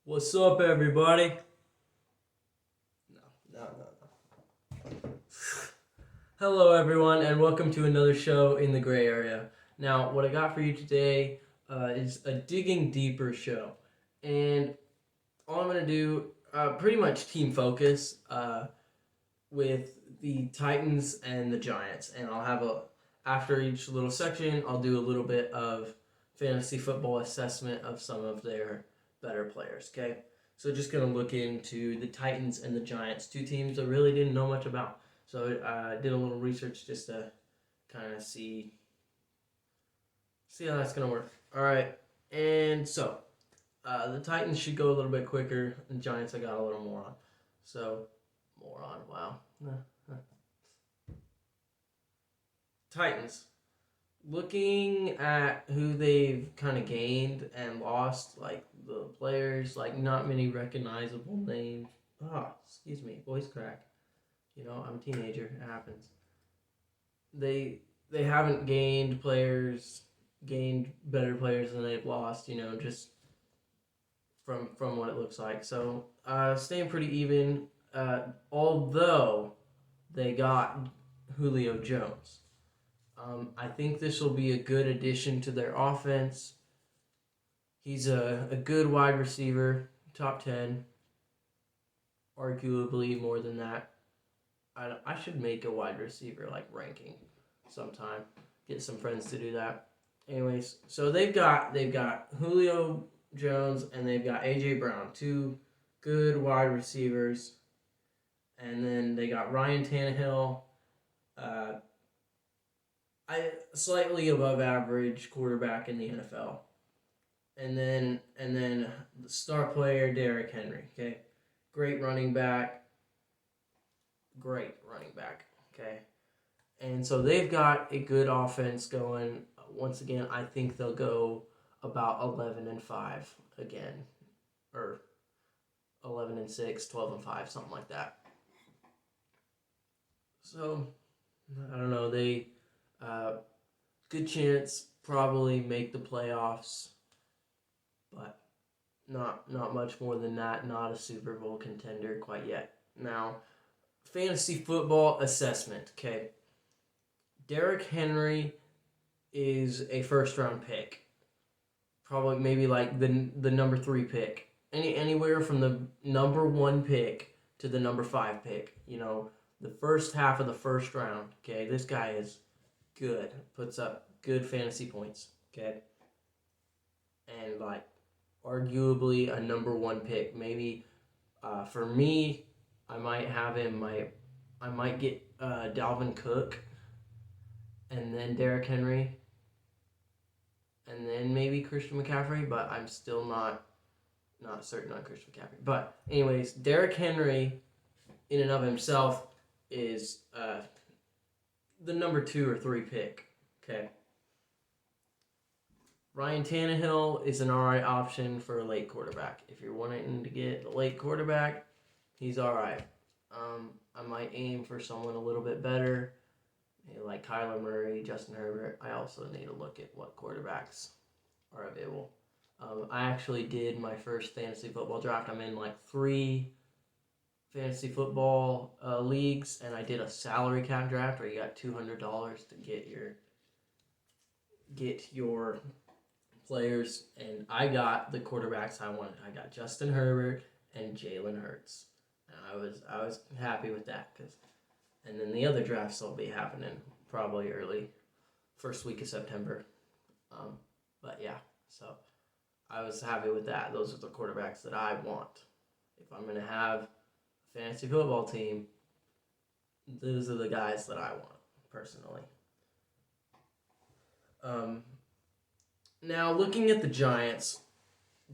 What's up, everybody? No. Hello, everyone, and welcome to another show in the gray area. Now, what I got for you today is a digging deeper show, and all I'm gonna do, pretty much team focus, with the Titans and the Giants, and after each little section, I'll do a little bit of fantasy football assessment of some of their better players. Okay, so just gonna look into the Titans and the Giants, two teams I really didn't know much about. So I did a little research just to kind of see how that's gonna work. All right, and so the Titans should go a little bit quicker. The Giants I got a little more on. So wow. Titans. Looking at who they've kind of gained and lost, like the players, like not many recognizable names. Excuse me, voice crack. I'm a teenager. It happens. They haven't gained better players than they've lost. Just from what it looks like. So staying pretty even. Although they got Julio Jones. I think this will be a good addition to their offense. He's a good wide receiver, top 10, arguably more than that. I should make a wide receiver like ranking sometime. Get some friends to do that. Anyways, so they've got Julio Jones and they've got AJ Brown, two good wide receivers, and then they got Ryan Tannehill. I slightly above average quarterback in the NFL. And then the star player Derrick Henry, okay? Great running back. Okay? And so they've got a good offense going. Once again, I think they'll go about 11-5 again, or 11-6, 12-5, something like that. So I don't know. They good chance probably make the playoffs, but not much more than that. Not a Super Bowl contender quite yet. Now, fantasy football assessment. Okay, Derrick Henry is a first round pick. Probably maybe like the number 3 pick. Anywhere from the number 1 pick to the number 5 pick. The first half of the first round. Okay, this guy is good. Puts up good fantasy points. Okay, and like arguably a number 1 pick. Maybe for me, I might have him. I might get Dalvin Cook, and then Derrick Henry, and then maybe Christian McCaffrey. But I'm still not certain on Christian McCaffrey. But anyways, Derrick Henry, in and of himself, is the number 2 or 3 pick. Okay. Ryan Tannehill is an alright option for a late quarterback. If you're wanting to get a late quarterback, he's alright. I might aim for someone a little bit better, like Kyler Murray, Justin Herbert. I also need to look at what quarterbacks are available. I actually did my first fantasy football draft. I'm in like 3 fantasy football leagues, and I did a salary cap draft where you got $200 to get your players, and I got the quarterbacks I wanted. I got Justin Herbert and Jalen Hurts, and I was happy with that and then the other drafts will be happening probably early first week of September. But yeah, so I was happy with that. Those are the quarterbacks that I want. If I'm gonna have a fantasy football team, those are the guys that I want personally. Now, looking at the Giants,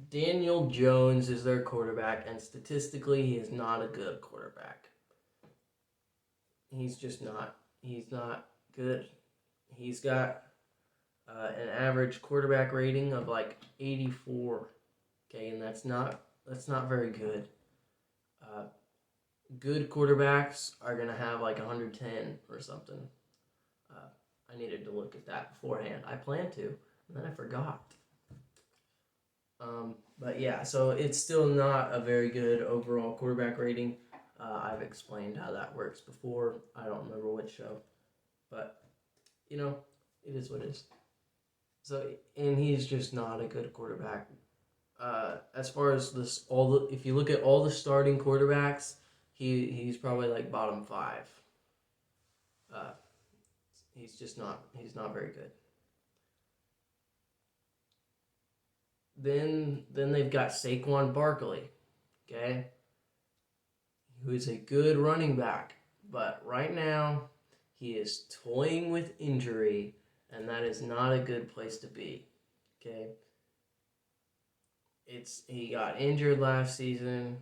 Daniel Jones is their quarterback, and statistically, he is not a good quarterback. He's just not. He's not good. He's got an average quarterback rating of like 84. Okay, and that's not very good. Good quarterbacks are gonna have like 110 or something. I needed to look at that beforehand. I planned to, and then I forgot. But yeah, so it's still not a very good overall quarterback rating. I've explained how that works before. I don't remember which show, but you know, it is what it is. So, and he's just not a good quarterback. As far as this, if you look at all the starting quarterbacks, he's probably like bottom five. Uh, he's not very good. Then they've got Saquon Barkley, okay, who is a good running back, but right now he is toying with injury, and that is not a good place to be. Okay, he got injured last season,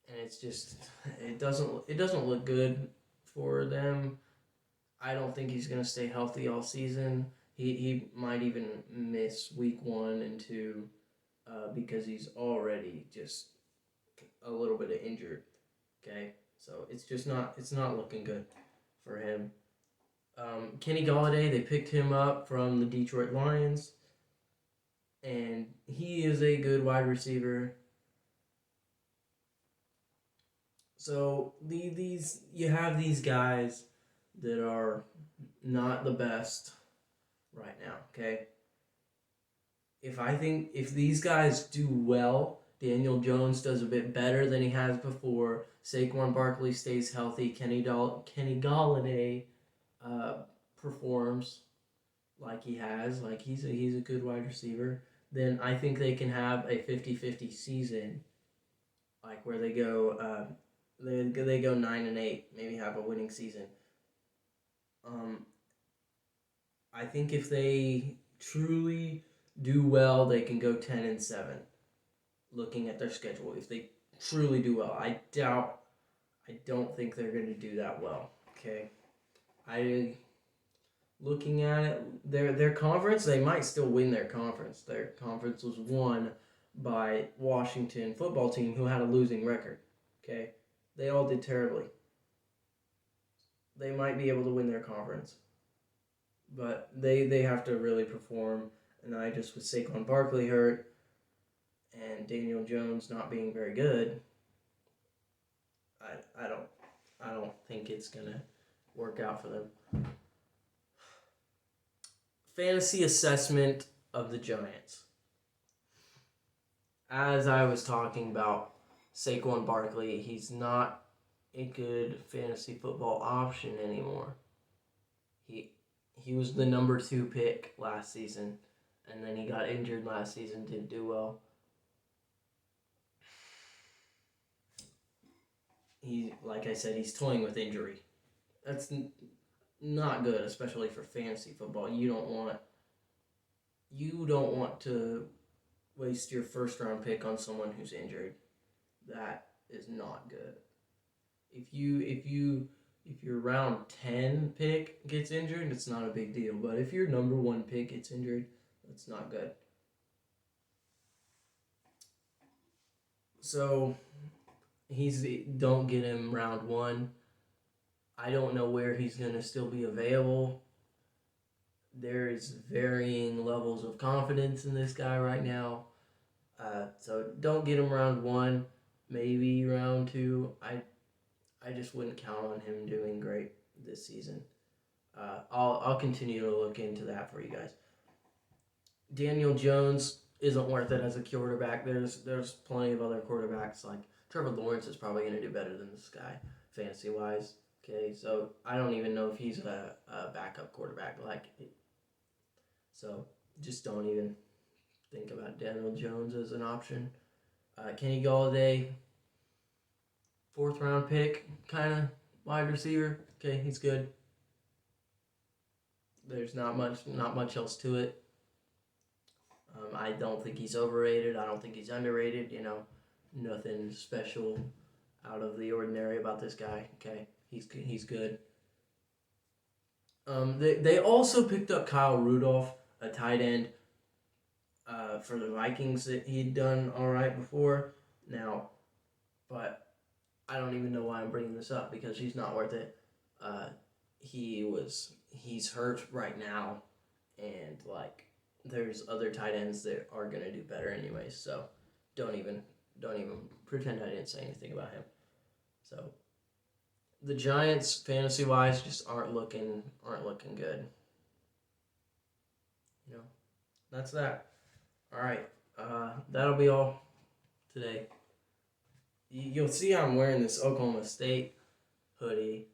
and it's just it doesn't look good for them. I don't think he's gonna stay healthy all season. He might even miss week 1 and 2 because he's already just a little bit of injured. Okay, so it's not looking good for him. Kenny Galladay, they picked him up from the Detroit Lions, and he is a good wide receiver. So these you have these guys that are not the best right now. Okay, if these guys do well, Daniel Jones does a bit better than he has before. Saquon Barkley stays healthy. Kenny Galladay uh, performs like he has, like he's a good wide receiver. Then I think they can have a 50-50 season, like where they go 9-8, maybe have a winning season. Um, I think if they truly do well, they can go 10-7. Looking at their schedule, if they truly do well, I don't think they're going to do that well. Okay, I looking at it, their conference, they might still win their conference. Their conference was won by Washington football team who had a losing record. Okay, they all did terribly. They might be able to win their conference, but they have to really perform. And I just with Saquon Barkley hurt and Daniel Jones not being very good, I don't I don't think it's gonna work out for them. Fantasy assessment of the Giants. As I was talking about Saquon Barkley, he's not a good fantasy football option anymore. He he was the number 2 pick last season, and then he got injured last season, didn't do well. He, like I said, he's toying with injury. That's not good, especially for fantasy football. You don't want to waste your first round pick on someone who's injured. That is not good. If your round 10 pick gets injured, it's not a big deal. But if your number 1 pick gets injured, that's not good. So don't get him round 1. I don't know where he's gonna still be available. There is varying levels of confidence in this guy right now. So don't get him round 1, maybe round 2. I just wouldn't count on him doing great this season. I'll continue to look into that for you guys. Daniel Jones isn't worth it as a quarterback. There's plenty of other quarterbacks like Trevor Lawrence is probably going to do better than this guy fantasy wise. Okay, so I don't even know if he's a backup quarterback. So just don't even think about Daniel Jones as an option. Kenny Galladay, 4th round pick, kind of wide receiver. Okay, he's good. There's not much else to it. I don't think he's overrated. I don't think he's underrated. Nothing special out of the ordinary about this guy. Okay, he's good. They also picked up Kyle Rudolph, a tight end, for the Vikings that he'd done all right before. Now, but I don't even know why I'm bringing this up because he's not worth it. He's hurt right now, and there's other tight ends that are gonna do better anyways. So don't even pretend I didn't say anything about him. So the Giants, fantasy wise, just aren't looking good. You know, that's that. All right, that'll be all today. You'll see I'm wearing this Oklahoma State hoodie.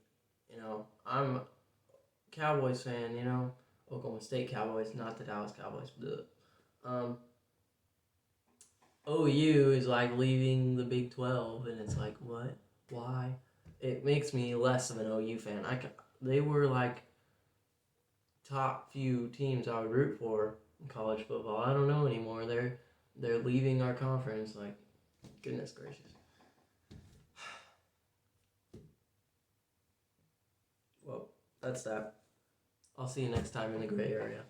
You know, I'm a Cowboys fan. You know, Oklahoma State Cowboys, not the Dallas Cowboys. OU is like leaving the Big 12, and it's like, what? Why? It makes me less of an OU fan. They were like top few teams I would root for in college football. I don't know anymore. They're leaving our conference. Like, goodness gracious. Well, that's that. I'll see you next time in the gray area.